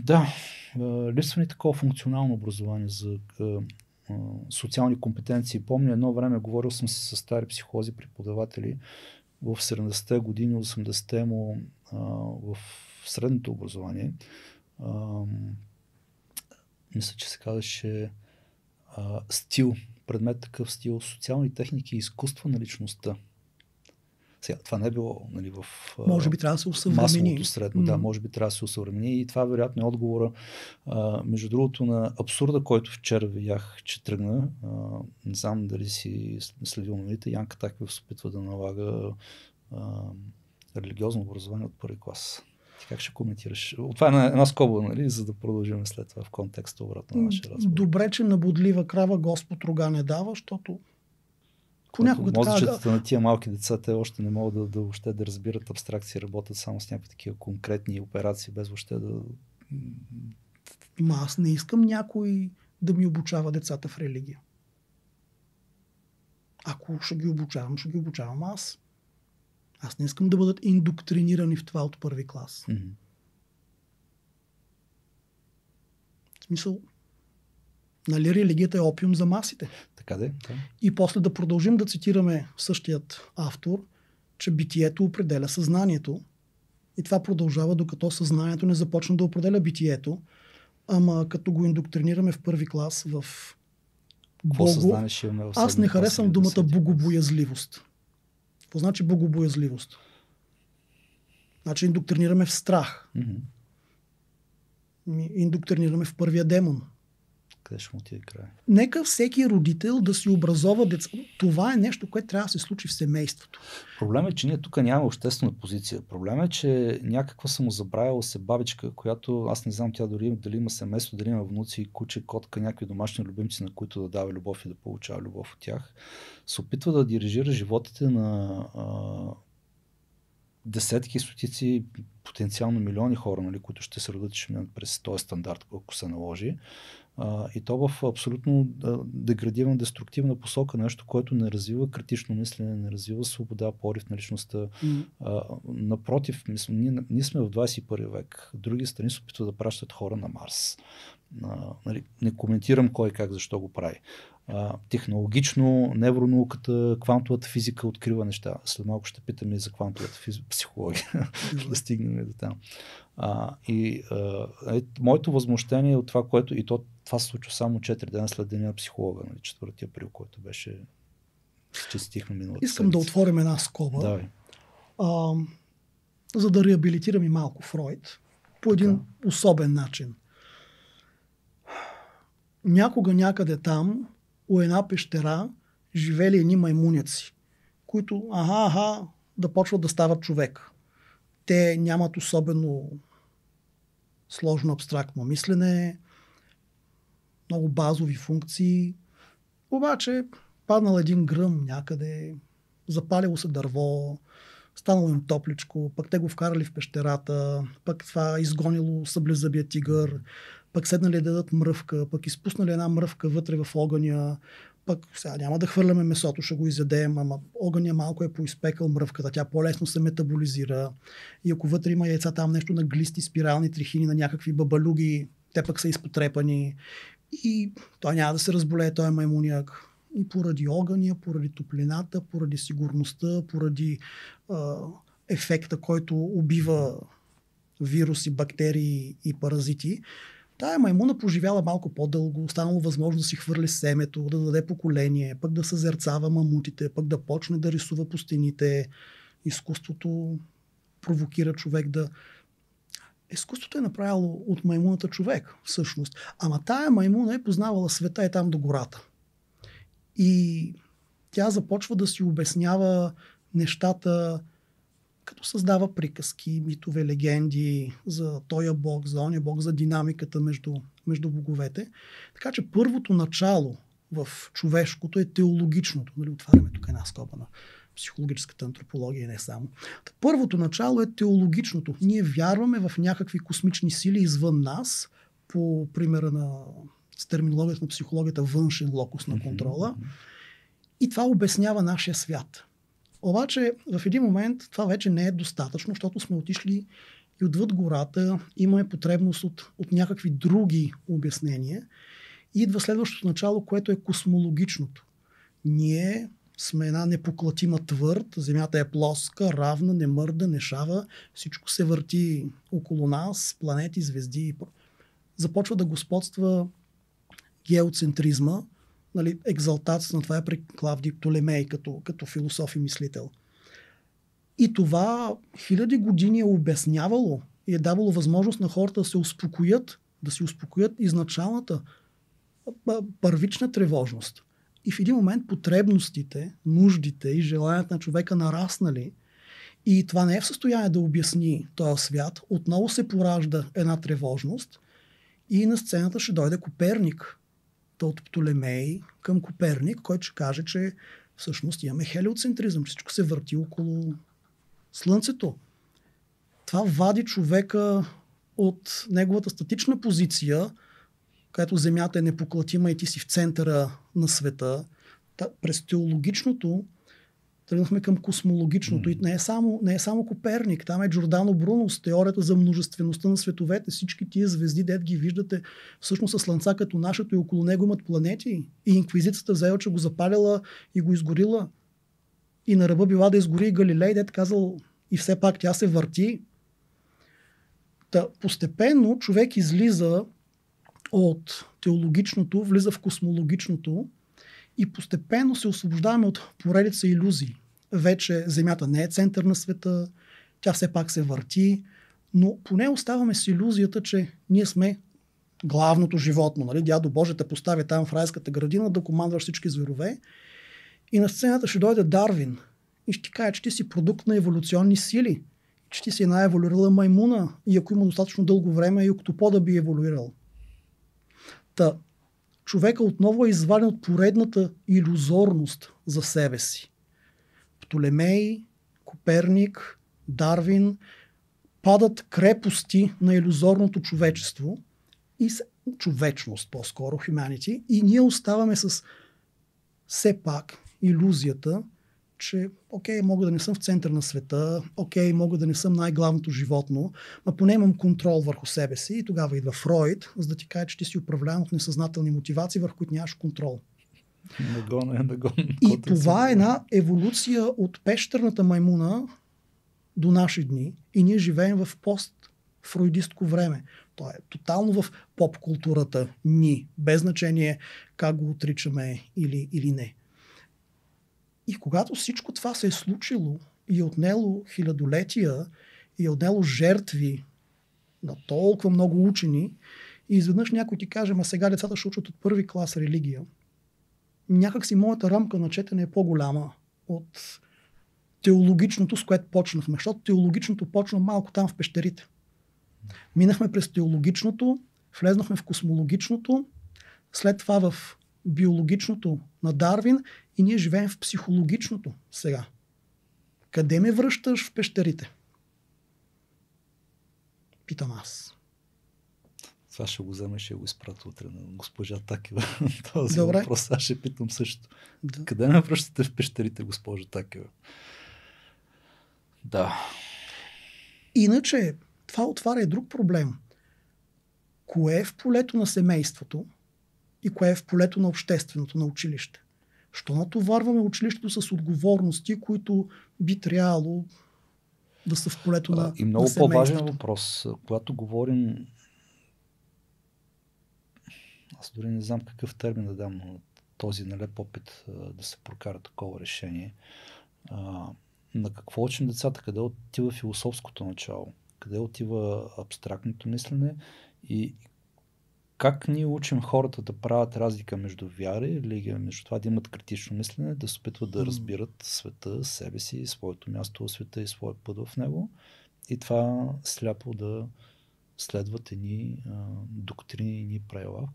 Да, липсва ни такова функционално образование за социални компетенции. Помня едно време, говорил съм си с стари психолози, преподаватели в 70-те години, 80-те му в средното образование. Мисля, че се казваше стил, предмет такъв стил, социални техники и изкуство на личността. Сега, това не е било, нали, в може би трябва да се усъвремени. Масовото средно. Да, може би трябва да се усъвремени. И това вероятно е отговора, между другото, на абсурда, който вчера видях, че тръгна. Не знам дали си следил новините. Янка Таквев се опитва да налага религиозно образование от първи клас. Ти как ще коментираш? Това е една скоба, нали, за да продължим след това в контекста обратно на нашия разговор. Добре, че на бодлива крава Господ рога не дава, защото понякога мозъчетата на тия малки деца, те още не могат да въобще да разбират абстракции, работят само с някакви такива конкретни операции, без въобще да... Аз не искам някой да ми обучава децата в религия. Ако ще ги обучавам аз. Аз не искам да бъдат индоктринирани в това от първи клас. Mm-hmm. В смисъл, нали религията е опиум за масите. Така да. И после да продължим да цитираме същият автор, че битието определя съзнанието. И това продължава, докато съзнанието не започне да определя битието. Ама като го индоктринираме в първи клас в Бого... Аз не харесвам думата богобоязливост. Какво значи богобоязливост? Значи индоктринираме в страх. Mm-hmm. Индоктринираме в първия демон. Къде ще му отиде край? Нека всеки родител да си образова деца. Това е нещо, което трябва да се случи в семейството. Проблемът е, че ние тук нямаме обществена позиция. Проблемът е, че някаква самозабравила се бабичка, която аз не знам тя дали има семейство, дали има внуци, куче, котка, някакви домашни любимци, на които да дава любов и да получава любов от тях, се опитва да дирижира животите на десетки, стотици, потенциално милиони хора, нали, които ще се родят и ще минат през този стандарт, ако се наложи. И то в абсолютно деградивна, деструктивна посока, нещо, което не развива критично мислене, не развива свобода, порив на личността. Напротив, ние сме в 21 век. Други страни се опитват да пращат хора на Марс. Нали, не коментирам кой как, защо го прави. Технологично, невронауката, квантовата физика открива неща. След малко ще питаме и за квантовата психология. Да стигнем до там. Моето възмущение от това, което и това се случва само 4 дена след деня на психолога, нали, 4 април, който беше стихна миналата. Искам да отворим една скоба. Давай. За да реабилитирам и малко Фройд по един особен начин. Някога някъде там у една пещера живели едни маймуняци, които да почват да стават човек. Те нямат особено сложно абстрактно мислене, много базови функции, обаче паднал един гръм някъде, запалило се дърво, станало им топличко, пък те го вкарали в пещерата, пък това изгонило съблезъбия тигър, пък седнали да дадат мръвка, пък изпуснали една мръвка вътре в огъня, пък сега няма да хвърляме месото, ще го изядем, ама огъня малко е поизпекал мръвката, тя по-лесно се метаболизира и ако вътре има яйца, там нещо на глисти, спирални трихини, на някакви бабалюги, те пък са изпотрепани и той няма да се разболее, той е маймуняк. И поради огъня, поради топлината, поради сигурността, поради ефекта, който убива вируси, бактерии и паразити, тая маймуна поживяла малко по-дълго, станало възможно да си хвърли семето, да даде поколение, пък да съзерцава мамутите, пък да почне да рисува по стените. Изкуството провокира човек да... Изкуството е направило от маймуната човек, всъщност. Ама тая маймуна е познавала света там до гората. И тя започва да си обяснява нещата, като създава приказки, митове, легенди за тоя бог, за оня бог, за динамиката между боговете. Така че първото начало в човешкото е теологичното. Нали, отваряме тук една скоба на психологическата антропология, не само. Първото начало е теологичното. Ние вярваме в някакви космични сили извън нас, по примера с терминологията на психологията външен локус на контрола. И това обяснява нашия свят. Обаче в един момент това вече не е достатъчно, защото сме отишли и отвъд гората имаме потребност от някакви други обяснения. И идва следващото начало, което е космологичното. Ние сме една непоклатима твърд, Земята е плоска, равна, не мърда, не шава, всичко се върти около нас, планети, звезди. Започва да господства геоцентризма, нали, екзалтацията на това е при Клавдий Птолемей като философ и мислител. И това хиляди години е обяснявало и е давало възможност на хората да си успокоят изначалната първична тревожност. И в един момент потребностите, нуждите и желанията на човека нараснали и това не е в състояние да обясни този свят, отново се поражда една тревожност и на сцената ще дойде Коперник. От Птолемей към Коперник, който ще каже, че всъщност имаме хелиоцентризъм, че всичко се върти около Слънцето. Това вади човека от неговата статична позиция, където Земята е непоклатима и ти си в центъра на света. През теологичното тръгнахме към космологичното. И не е само Коперник, там е Джордано Бруно с теорията за множествеността на световете. Всички тия звезди, дет ги виждате, всъщност са слънца като нашето и около него имат планети. И инквизицията взела, че го запалила и го изгорила. И на ръба била да изгори и Галилей, дет казал, и все пак тя се върти. Постепенно човек излиза от теологичното, влиза в космологичното и постепенно се освобождаваме от поредица илюзии. Вече Земята не е център на света, тя все пак се върти, но поне оставаме с илюзията, че ние сме главното животно. Нали? Дядо Боже те поставя там в райската градина да командваш всички зверове и на сцената ще дойде Дарвин и ще ти каже, че ти си продукт на еволюционни сили, че ти си една еволюирала маймуна и ако има достатъчно дълго време и октопод да би еволюирал. Човека отново е изваден от поредната илюзорност за себе си. Птолемей, Коперник, Дарвин падат крепости на илюзорното човечество и човечност по-скоро, humanity, и ние оставаме с все пак илюзията, че окей, мога да не съм в център на света, окей, мога да не съм най-главното животно, но поне имам контрол върху себе си и тогава идва Фройд, за да ти каже, че ти си управляван от несъзнателни мотивации, върху които нямаш контрол. И това е една еволюция от пещерната маймуна до наши дни и ние живеем в пост-фройдистко време. То е тотално в поп-културата ни, без значение как го отричаме или не. И когато всичко това се е случило и е отнело хилядолетия и е отнело жертви на толкова много учени и изведнъж някой ти каже, ма сега децата ще учат от първи клас религия, някак си моята рамка на четене е по-голяма от теологичното, с което почнахме. Защото теологичното почна малко там в пещерите. Минахме през теологичното, влезнахме в космологичното, след това в биологичното на Дарвин и ние живеем в психологичното сега. Къде ме връщаш в пещерите? Питам аз. Това ще го взема и ще го изпратя утре на госпожа Такева. Този въпрос аз ще питам също. Да. Къде ме връщате в пещерите, госпожа Такева? Да. Иначе, това отваря и друг проблем. Кое е в полето на семейството и кое е в полето на общественото, на училище? Що натоварваме училището с отговорности, които би трябвало да са в полето на семейството? И много по-важен въпрос. Когато говорим, аз дори не знам какъв термин да дам на този налеп опит да се прокара такова решение. На какво учим децата? Къде отива философското начало? Къде отива абстрактното мислене? И как ние учим хората да правят разлика между вяра и религия, между това да имат критично мислене, да се опитват да разбират света, себе си, своето място в света и своя път в него, и това сляпо да следват едни доктрини и правила,